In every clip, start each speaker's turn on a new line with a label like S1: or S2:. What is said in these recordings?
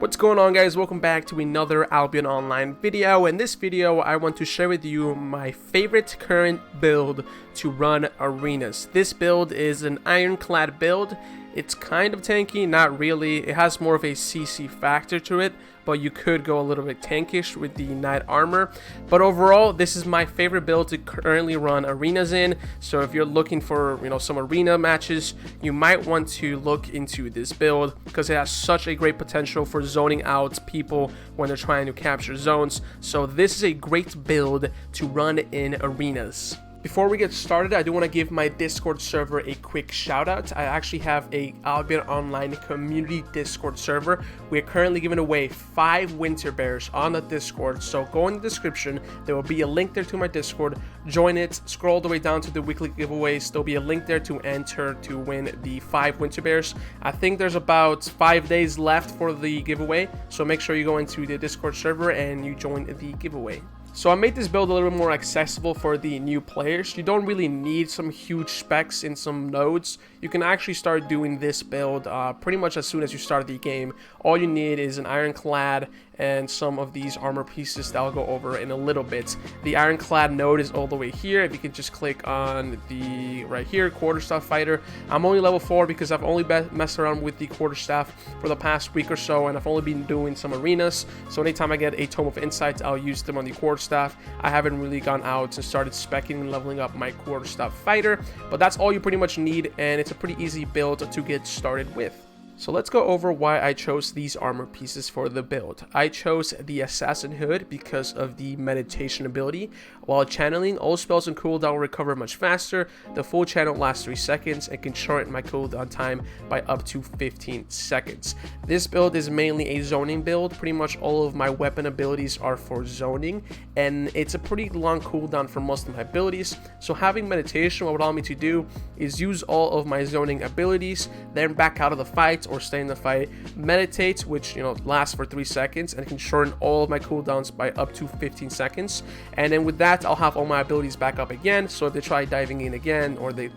S1: What's going on, guys? Welcome back to another Albion Online video. In this video, I want to share with you my favorite current build to run arenas. This build is an Iron-Clad build. It's kind of tanky, not really. It has more of a CC factor to it, but you could go a little bit tankish with the knight armor. But overall, this is my favorite build to currently run arenas in. So if you're looking for, some arena matches, you might want to look into this build because it has such a great potential for zoning out people when they're trying to capture zones. So this is a great build to run in arenas. Before we get started, I do want to give my Discord server a quick shout out. I actually have a Albion Online community Discord server. We are currently giving away 5 winter bears on the Discord. So go in the description. There will be a link there to my Discord. Join it. Scroll all the way down to the weekly giveaways. There'll be a link there to enter to win the 5 winter bears. I think there's about 5 days left for the giveaway. So make sure you go into the Discord server and you join the giveaway. So I made this build a little bit more accessible for the new players. You don't really need some huge specs in some nodes. You can actually start doing this build pretty much as soon as you start the game. All you need is an Iron-Clad and some of these armor pieces that I'll go over in a little bit. The Iron-Clad node is all the way here. If you can just click on the right here, quarterstaff fighter. I'm only level 4 because I've only messed around with the quarterstaff for the past week or so, and I've only been doing some arenas. So anytime I get a Tome of Insights, I'll use them on the quarterstaff. I haven't really gone out and started speccing and leveling up my quarterstaff fighter, but that's all you pretty much need, and it's a pretty easy build to get started with. So let's go over why I chose these armor pieces for the build. I chose the Assassin Hood because of the meditation ability. While channeling, all spells and cooldown recover much faster. The full channel lasts 3 seconds and can shorten my cooldown time by up to 15 seconds. This build is mainly a zoning build. Pretty much all of my weapon abilities are for zoning, and it's a pretty long cooldown for most of my abilities. So having meditation will allow me to do is use all of my zoning abilities, then back out of the fight or stay in the fight, meditate, which lasts for 3 seconds and can shorten all of my cooldowns by up to 15 seconds. And then with that, I'll have all my abilities back up again. So if they try diving in again, or they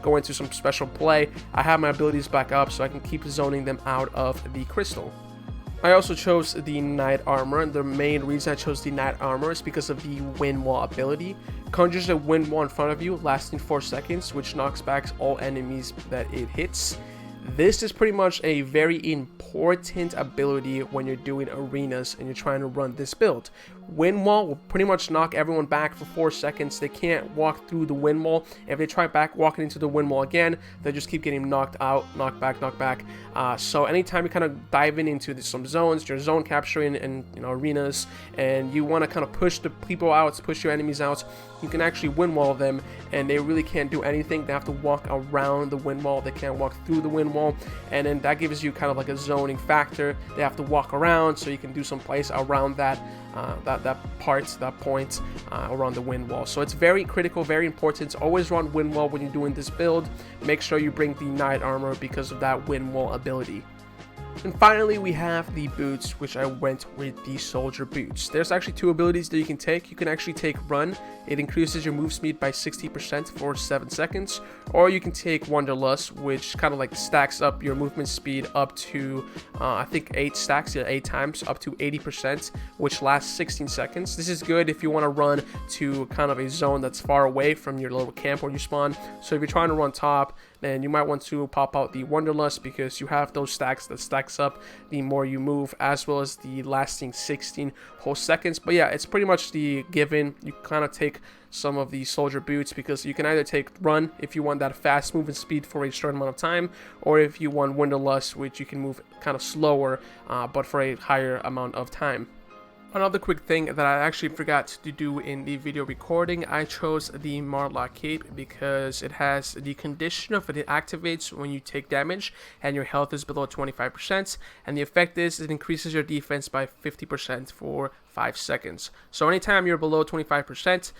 S1: go into some special play, I have my abilities back up so I can keep zoning them out of the crystal. I also chose the knight armor, and the main reason I chose the knight armor is because of the wind wall ability. Conjures a wind wall in front of you lasting 4 seconds, which knocks back all enemies that it hits. This is pretty much a very important ability when you're doing arenas and you're trying to run this build. Wind wall will pretty much knock everyone back for 4 seconds. They can't walk through the wind wall. If they try back walking into the wind wall again, they just keep getting knocked out, knocked back. So anytime you're kind of diving into some zones, you're zone capturing in arenas, and you want to kind of push the people out, push your enemies out, you can actually wind wall them, and they really can't do anything. They have to walk around the wind wall. They can't walk through the wind wall, and then that gives you kind of like a zoning factor. They have to walk around, so you can do some place around that point around the wind wall. So it's very critical, very important. Always run wind wall when you're doing this build. Make sure you bring the knight armor because of that wind wall ability. And finally, we have the boots, which I went with the soldier boots. There's actually 2 abilities that you can take. You can actually take run. It increases your move speed by 60% for 7 seconds. Or you can take wanderlust, which kind of like stacks up your movement speed up to, I think 8 stacks, 8 times, up to 80%, which lasts 16 seconds. This is good if you want to run to kind of a zone that's far away from your little camp where you spawn. So if you're trying to run top, then you might want to pop out the wanderlust because you have those stacks that stacks up the more you move, as well as the lasting 16 whole seconds. But yeah, it's pretty much the given. You kind of take some of the soldier boots because you can either take run if you want that fast movement speed for a short amount of time, or if you want wanderlust, which you can move kind of slower but for a higher amount of time. Another quick thing that I actually forgot to do in the video recording, I chose the Marlock cape because it has the condition of it activates when you take damage and your health is below 25%, and the effect is it increases your defense by 50% for 5 seconds. So anytime you're below 25%,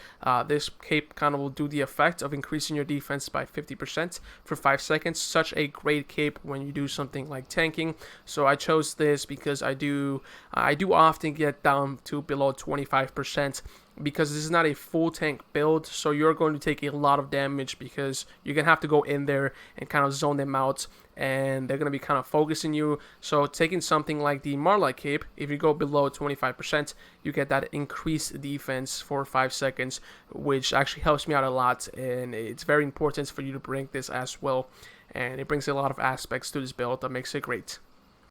S1: this cape kind of will do the effect of increasing your defense by 50% for 5 seconds. Such a great cape when you do something like tanking. So I chose this because I do often get down down to below 25%, because this is not a full tank build, so you're going to take a lot of damage because you're going to have to go in there and kind of zone them out, and they're going to be kind of focusing you. So taking something like the Marlight Cape, if you go below 25%, you get that increased defense for 5 seconds, which actually helps me out a lot, and it's very important for you to bring this as well, and it brings a lot of aspects to this build that makes it great.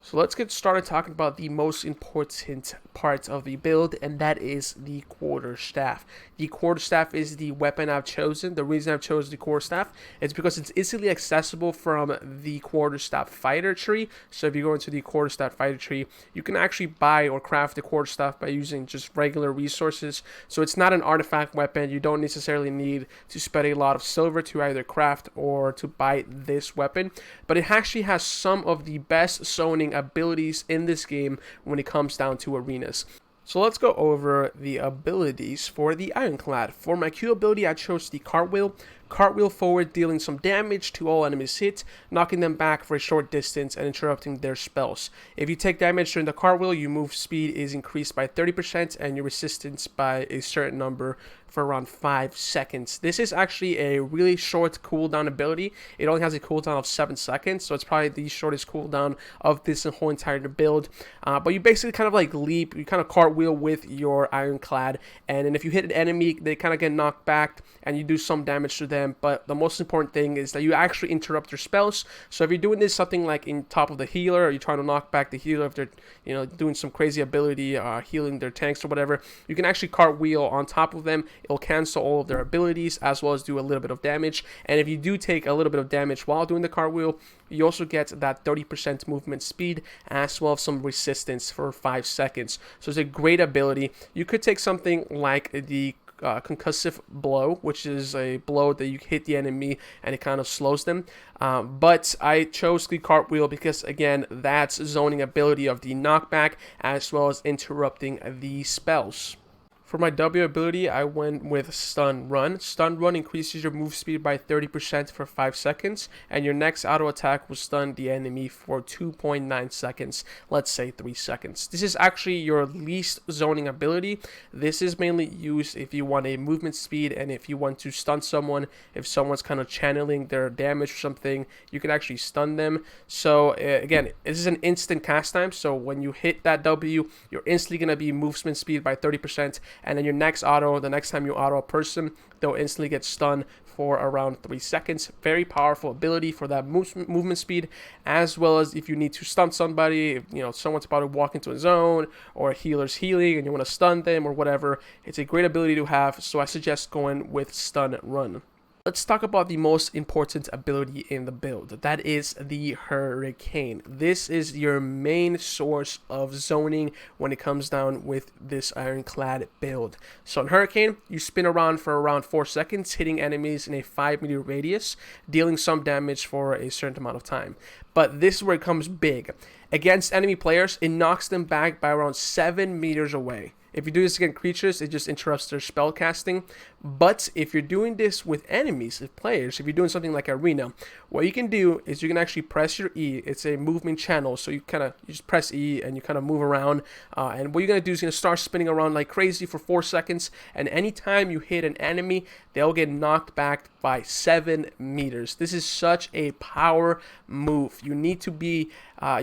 S1: So let's get started talking about the most important part of the build, and that is the quarterstaff. The quarterstaff is the weapon I've chosen. The reason I've chosen the quarterstaff is because it's easily accessible from the quarterstaff fighter tree. So if you go into the quarterstaff fighter tree, you can actually buy or craft the quarterstaff by using just regular resources. So it's not an artifact weapon. You don't necessarily need to spend a lot of silver to either craft or to buy this weapon, but it actually has some of the best zoning abilities in this game when it comes down to arenas. So let's go over the abilities for the Iron-Clad. For my Q ability, I chose the Cartwheel. Cartwheel forward, dealing some damage to all enemies hit, knocking them back for a short distance and interrupting their spells. If you take damage during the Cartwheel, your move speed is increased by 30% and your resistance by a certain number for around 5 seconds. This is actually a really short cooldown ability. It only has a cooldown of 7 seconds, so it's probably the shortest cooldown of this whole entire build. But you basically kind of like leap, you kind of cartwheel with your Iron-Clad, and then if you hit an enemy, they kind of get knocked back and you do some damage to them. But the most important thing is that you actually interrupt their spells. So if you're doing this something like in top of the healer, or you're trying to knock back the healer if they're, you know, doing some crazy ability, healing their tanks or whatever, you can actually cartwheel on top of them. It'll cancel all of their abilities as well as do a little bit of damage. And if you do take a little bit of damage while doing the cartwheel, you also get that 30% movement speed as well as some resistance for 5 seconds. So it's a great ability. You could take something like the concussive blow, which is a blow that you hit the enemy and it kind of slows them, but I chose the cartwheel because, again, that's zoning ability of the knockback as well as interrupting the spells. For my W ability, I went with Stun Run. Stun Run increases your move speed by 30% for 5 seconds, and your next auto attack will stun the enemy for 2.9 seconds, let's say 3 seconds. This is actually your least zoning ability. This is mainly used if you want a movement speed and if you want to stun someone. If someone's kind of channeling their damage or something, you can actually stun them. So again, this is an instant cast time, so when you hit that W, you're instantly going to be movement speed by 30%. And then your next auto, the next time you auto a person, they'll instantly get stunned for around 3 seconds. Very powerful ability for that movement speed, as well as if you need to stun somebody, if, you know, someone's about to walk into a zone or a healer's healing and you want to stun them or whatever. It's a great ability to have, so I suggest going with Stun Run. Let's talk about the most important ability in the build. That is the Hurricane. This is your main source of zoning when it comes down with this Iron-Clad build. So in Hurricane, you spin around for around 4 seconds, hitting enemies in a 5-meter radius, dealing some damage for a certain amount of time. But this is where it comes big. Against enemy players, it knocks them back by around 7 meters away. If you do this against creatures, it just interrupts their spell casting. But if you're doing this with enemies, with players, if you're doing something like Arena, what you can do is you can actually press your E. It's a movement channel, so you just press E and you kind of move around. And what you're going to do is you're going to start spinning around like crazy for 4 seconds. And anytime you hit an enemy, they'll get knocked back by 7 meters. This is such a power move. You need to be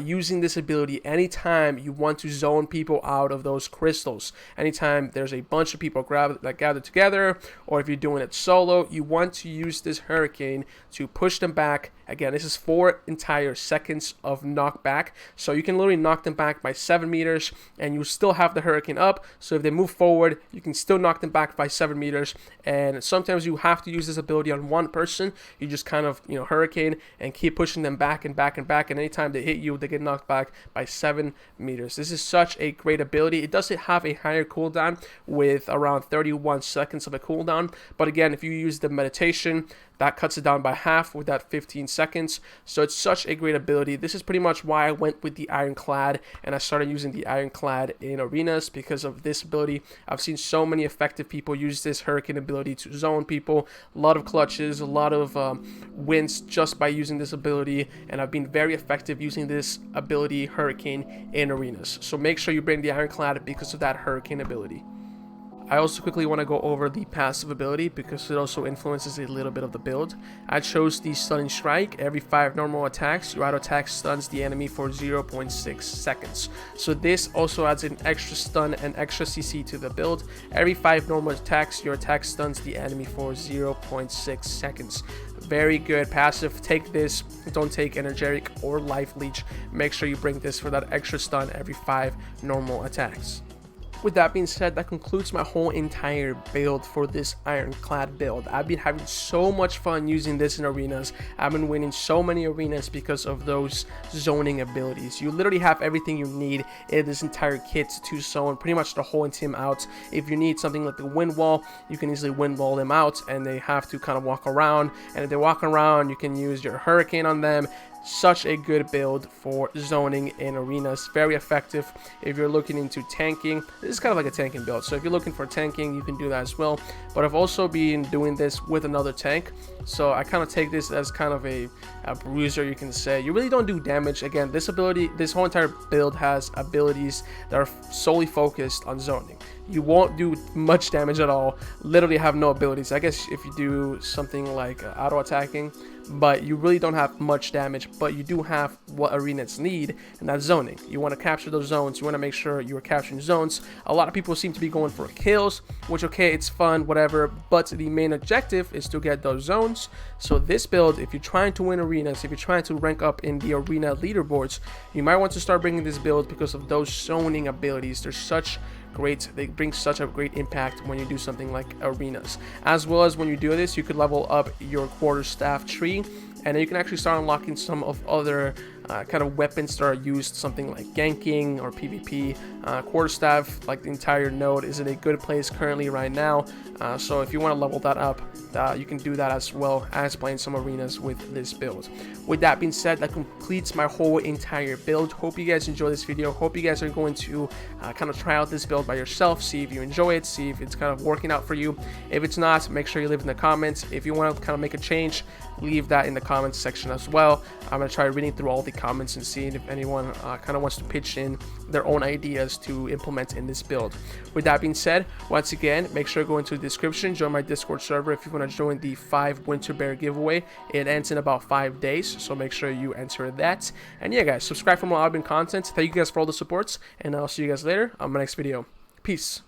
S1: using this ability anytime you want to zone people out of those crystals. Anytime there's a bunch of people gathered together, or if you're doing it solo, you want to use this Hurricane to push them back. Again, this is 4 entire seconds of knockback, so you can literally knock them back by 7 meters, and you still have the Hurricane up. So if they move forward, you can still knock them back by 7 meters. And sometimes you have to use this ability on one person. You just kind of, you know, Hurricane and keep pushing them back and back and back. And anytime they hit you, they get knocked back by 7 meters. This is such a great ability. It does have a higher cooldown with around 31 seconds of a cooldown. But again, if you use the meditation That cuts it down by half with that 15 seconds. So it's such a great ability. This is pretty much why I went with the Iron-Clad, and I started using the Iron-Clad in arenas because of this ability. I've seen so many effective people use this Hurricane ability to zone people. A lot of clutches, a lot of wins just by using this ability, and I've been very effective using this ability, Hurricane, in arenas. So make sure you bring the Iron-Clad because of that Hurricane ability. I also quickly want to go over the passive ability because it also influences a little bit of the build. I chose the Stunning Strike. Every 5 normal attacks, your auto attack stuns the enemy for 0.6 seconds. So this also adds an extra stun and extra CC to the build. Every 5 normal attacks, your attack stuns the enemy for 0.6 seconds. Very good passive. Take this. Don't take Energetic or Life Leech. Make sure you bring this for that extra stun every 5 normal attacks. With that being said, that concludes my whole entire build for this Iron-Clad build. I've been having so much fun using this in arenas. I've been winning so many arenas because of those zoning abilities. You literally have everything you need in this entire kit to zone pretty much the whole team out. If you need something like the wind wall, you can easily wind wall them out and they have to kind of walk around. And if they walk around, you can use your Hurricane on them. Such a good build for zoning in arenas. Very effective if you're looking into tanking. This is kind of like a tanking build, so if you're looking for tanking, you can do that as well. But I've also been doing this with another tank, so I kind of take this as kind of a bruiser, you can say. You really don't do damage. Again, this ability, this whole entire build has abilities that are solely focused on zoning. You won't do much damage at all. Literally have no abilities. I guess if you do something like auto attacking, but you really don't have much damage, but you do have what arenas need, and that's zoning. You want to capture those zones. You want to make sure you're capturing zones. A lot of people seem to be going for kills, which, okay, it's fun, whatever, but the main objective is to get those zones. So this build, if you're trying to win arenas, if you're trying to rank up in the arena leaderboards, you might want to start bringing this build because of those zoning abilities. They're such great. They bring such a great impact when you do something like arenas. As well as when you do this, you could level up your quarterstaff tree, and then you can actually start unlocking some of other kind of weapons that are used, something like ganking or PvP. Quarterstaff, like the entire node, is in a good place currently right now. So if you want to level that up, you can do that as well as playing some arenas with this build. With that being said, that completes my whole entire build. Hope you guys enjoy this video. Hope you guys are going to kind of try out this build by yourself, see if you enjoy it, see if it's kind of working out for you. If it's not, make sure you leave in the comments. If you want to kind of make a change, leave that in the comments section as well. I'm going to try reading through all the comments and seeing if anyone kind of wants to pitch in their own ideas to implement in this build. With that being said, once again, make sure to go into the description, join my Discord server if you want to join the 5 Winter Bear giveaway. It ends in about 5 days, so make sure you enter that. And yeah, guys, subscribe for more Albion content. Thank you guys for all the supports, and I'll see you guys later on my next video. Peace.